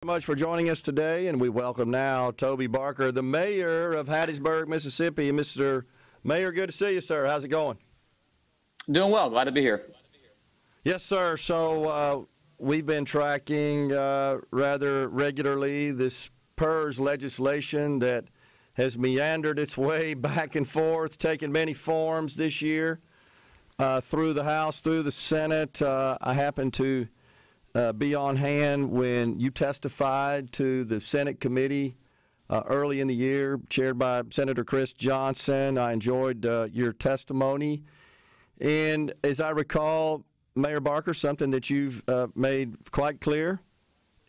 Much for joining us today, and we welcome now Toby Barker, the mayor of Hattiesburg, Mississippi. Mr. Mayor, good to see you, sir. How's it going? Doing well. Glad to be here. Yes, sir. So we've been tracking rather regularly this PERS legislation that has meandered its way back and forth, taken many forms this year through the House, through the Senate. I happened to be on hand when you testified to the Senate committee early in the year, chaired by Senator Chris Johnson. I enjoyed your testimony. And as I recall, Mayor Barker, something that you've made quite clear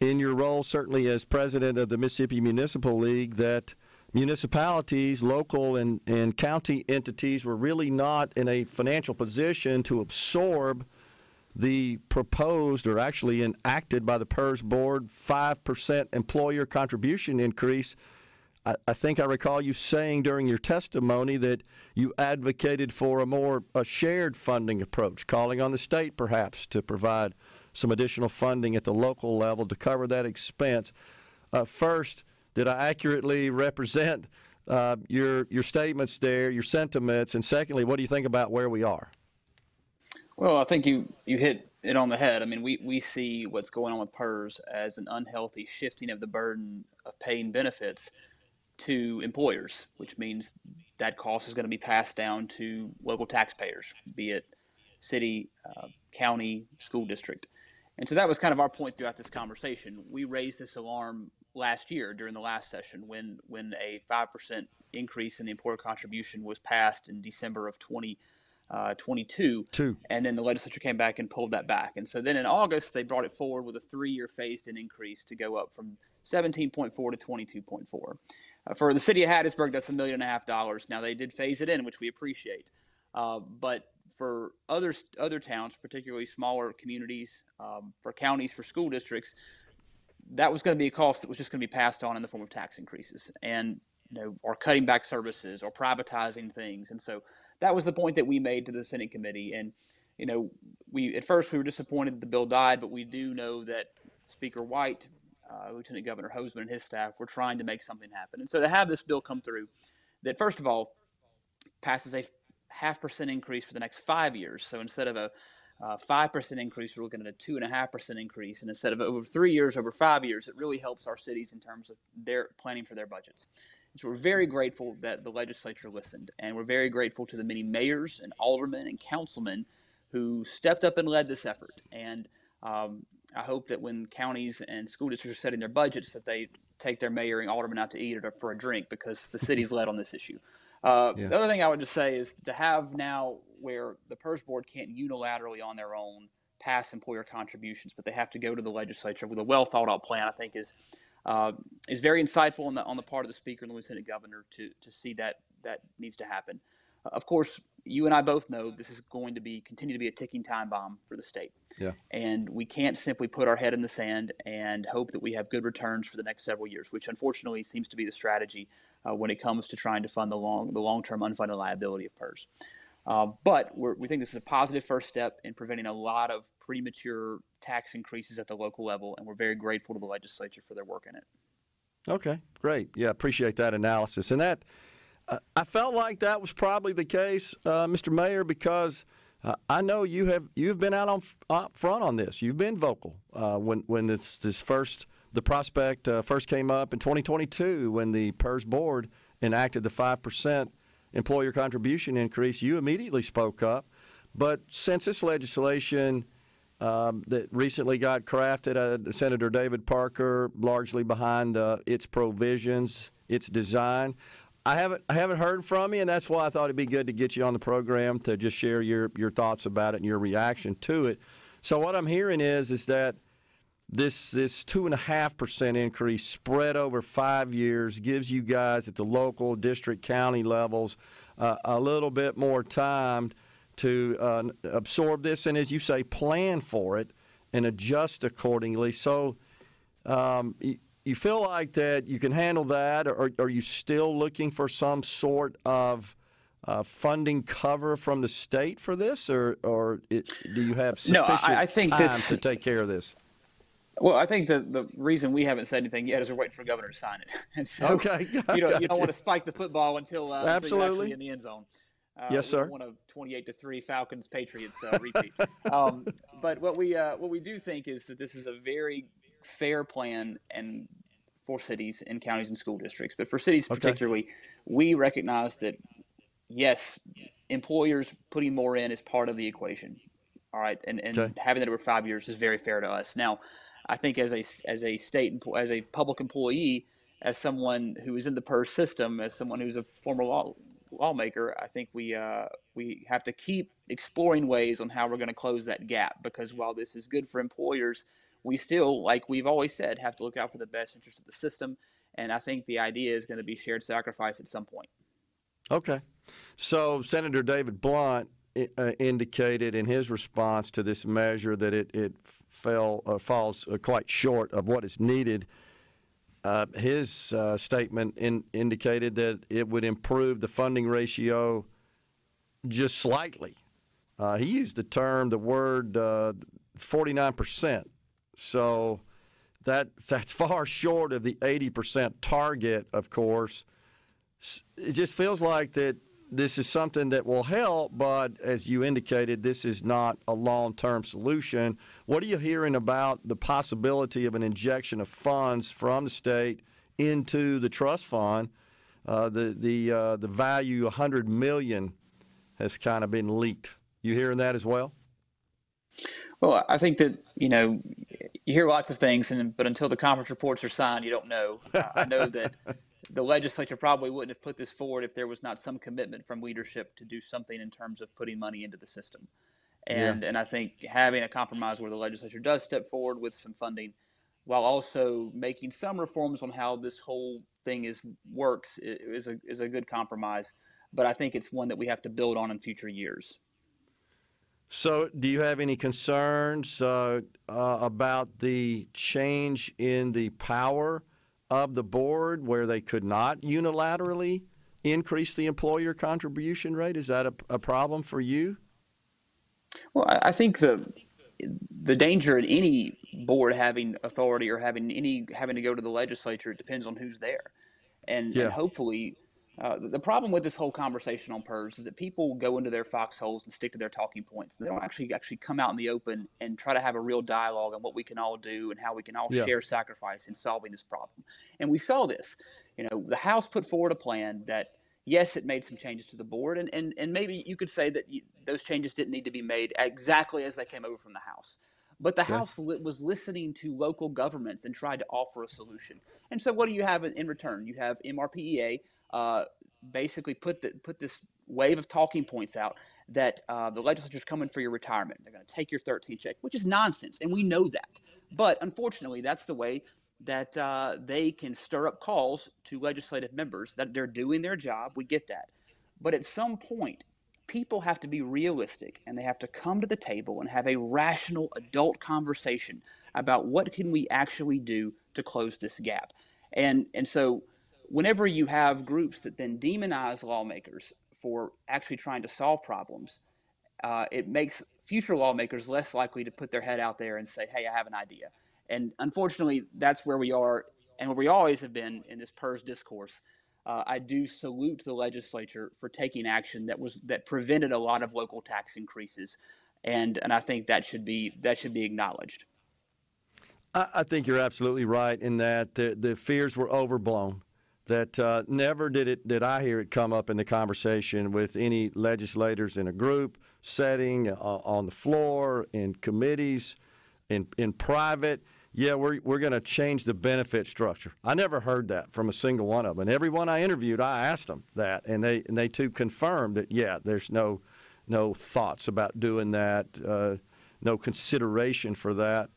in your role, certainly as president of the Mississippi Municipal League, that municipalities, local and county entities were really not in a financial position to absorb the proposed, or actually enacted by the PERS board, 5% employer contribution increase. I think I recall you saying during your testimony that you advocated for a shared funding approach, calling on the state perhaps to provide some additional funding at the local level to cover that expense. First, did I accurately represent your statements there, your sentiments? And secondly, what do you think about where we are? Well, I think you hit it on the head. I mean, we see what's going on with PERS as an unhealthy shifting of the burden of paying benefits to employers, which means that cost is going to be passed down to local taxpayers, be it city, county, school district. And so that was kind of our point throughout this conversation. We raised this alarm last year during the last session when a 5% increase in the employer contribution was passed in December of 2022, and then the legislature came back and pulled that back. And so then in August, they brought it forward with a 3-year phased-in increase to go up from 17.4 to 22.4. For the city of Hattiesburg, that's $1.5 million. Now, they did phase it in, which we appreciate. But for other towns, particularly smaller communities, for counties, for school districts, that was going to be a cost that was just going to be passed on in the form of tax increases, and or cutting back services or privatizing things. And so that was the point that we made to the Senate committee. And at first we were disappointed that the bill died, but we do know that Speaker White, Lieutenant Governor Hoseman and his staff were trying to make something happen. And so to have this bill come through that, first of all, passes a 0.5% increase for the next 5 years. So instead of a 5% increase, we're looking at a 2.5% increase. And instead of over 3 years, over 5 years, it really helps our cities in terms of their planning for their budgets. And so we're very grateful that the legislature listened. And we're very grateful to the many mayors and aldermen and councilmen who stepped up and led this effort. And I hope that when counties and school districts are setting their budgets, that they take their mayor and aldermen out to eat or for a drink, because the city's led on this issue. The other thing I would just say is to have now where the PERS board can't unilaterally on their own pass employer contributions, but they have to go to the legislature with a well thought out plan, I think is very insightful on the part of the speaker and the lieutenant governor to see that needs to happen. Of course, you and I both know this is going to continue to be a ticking time bomb for the state. Yeah. And we can't simply put our head in the sand and hope that we have good returns for the next several years, which unfortunately seems to be the strategy when it comes to trying to fund the long-term unfunded liability of PERS. But we think this is a positive first step in preventing a lot of premature tax increases at the local level, and we're very grateful to the legislature for their work in it. Okay, great. Yeah, appreciate that analysis. And that I felt like that was probably the case, Mr. Mayor, because I know you've been out front on this. You've been vocal when the prospect first came up in 2022 when the PERS board enacted the 5% employer contribution increase. You immediately spoke up. But since this legislation that recently got crafted, Senator David Parker largely behind its provisions, its design, I haven't heard from you, and that's why I thought it'd be good to get you on the program to just share your thoughts about it and your reaction to it. So what I'm hearing is that this 2.5% increase spread over 5 years gives you guys at the local, district, county levels a little bit more time to absorb this and, as you say, plan for it and adjust accordingly. So you feel like that you can handle that, or are you still looking for some sort of funding cover from the state for this, or do you have sufficient time to take care of this? Well, I think the reason we haven't said anything yet is we're waiting for the governor to sign it, and so Okay, you don't gotcha. want to spike the football until you're actually Absolutely. in the end zone. Yes, We don't sir. want a 28-3 Falcons Patriots repeat. But what we do think is that this is a very fair plan and for cities and counties and school districts, but for cities Okay. particularly, we recognize that yes, employers putting more in is part of the equation. All right, Okay. and having that over 5 years is very fair to us. Now, I think as a state as a public employee, as someone who is in the PERS system, as someone who's a former lawmaker, I think we have to keep exploring ways on how we're going to close that gap. Because while this is good for employers, we still, like we've always said, have to look out for the best interest of the system. And I think the idea is going to be shared sacrifice at some point. Okay. So Senator David Blunt indicated in his response to this measure that it falls quite short of what is needed. His statement indicated that it would improve the funding ratio just slightly. He used the word 49%. So that's far short of the 80% target, of course. It just feels like that this is something that will help, but as you indicated, this is not a long-term solution. What are you hearing about the possibility of an injection of funds from the state into the trust fund? The value, $100 million, has kind of been leaked. You hearing that as well? Well, I think that, you hear lots of things, but until the conference reports are signed, you don't know. I know that the legislature probably wouldn't have put this forward if there was not some commitment from leadership to do something in terms of putting money into the system. Yeah. And I think having a compromise where the legislature does step forward with some funding, while also making some reforms on how this whole thing works, is a good compromise. But I think it's one that we have to build on in future years. So, do you have any concerns about the change in the power of the board where they could not unilaterally increase the employer contribution rate? Is that a problem for you? Well, I think the danger in any board having authority or having to go to the legislature, it depends on who's there, and Yeah. hopefully. The problem with this whole conversation on PERS is that people go into their foxholes and stick to their talking points. They don't actually come out in the open and try to have a real dialogue on what we can all do and how we can all Yeah. share sacrifice in solving this problem. And we saw this. The House put forward a plan that, yes, it made some changes to the board, and maybe you could say that those changes didn't need to be made exactly as they came over from the House. But the Okay. House was listening to local governments and tried to offer a solution. And so what do you have in return? You have MRPEA basically put this wave of talking points out that the legislature's coming for your retirement. They're going to take your 13th check, which is nonsense, and we know that. But unfortunately, that's the way that they can stir up calls to legislative members that they're doing their job. We get that. But at some point, people have to be realistic, and they have to come to the table and have a rational adult conversation about what can we actually do to close this gap. And so whenever you have groups that then demonize lawmakers for actually trying to solve problems, it makes future lawmakers less likely to put their head out there and say, hey, I have an idea. And unfortunately, that's where we are and where we always have been in this PERS discourse. I do salute the legislature for taking action that prevented a lot of local tax increases, and I think that should be acknowledged. I think you're absolutely right in that the fears were overblown. That never did I hear it come up in the conversation with any legislators in a group setting, on the floor, in committees, in private. Yeah, we're going to change the benefit structure. I never heard that from a single one of them. And everyone I interviewed, I asked them that, and they too confirmed that, yeah, there's no thoughts about doing that, no consideration for that.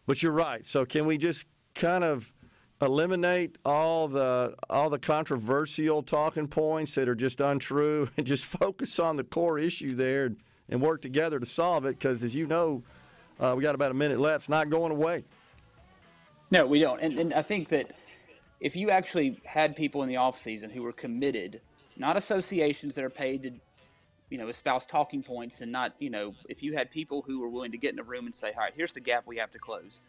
But you're right. So can we just kind of eliminate all the controversial talking points that are just untrue and just focus on the core issue there and work together to solve it? Because as you know, we got about a minute left. It's not going away. No, we don't. And I think that if you actually had people in the off season who were committed, not associations that are paid to, espouse talking points, and not, if you had people who were willing to get in a room and say, all right, here's the gap we have to close.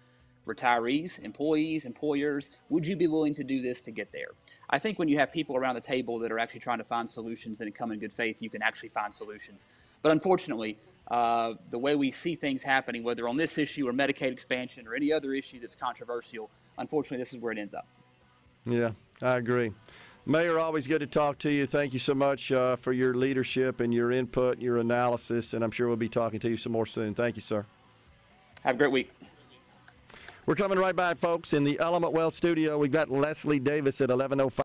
retirees, employees, employers, would you be willing to do this to get there? I think when you have people around the table that are actually trying to find solutions and come in good faith, you can actually find solutions. But unfortunately, the way we see things happening, whether on this issue or Medicaid expansion or any other issue that's controversial, unfortunately, this is where it ends up. Yeah, I agree. Mayor, always good to talk to you. Thank you so much for your leadership and your input, your analysis, and I'm sure we'll be talking to you some more soon. Thank you, sir. Have a great week. We're coming right back, folks, in the Element Wealth studio. We've got Leslie Davis at 11:05.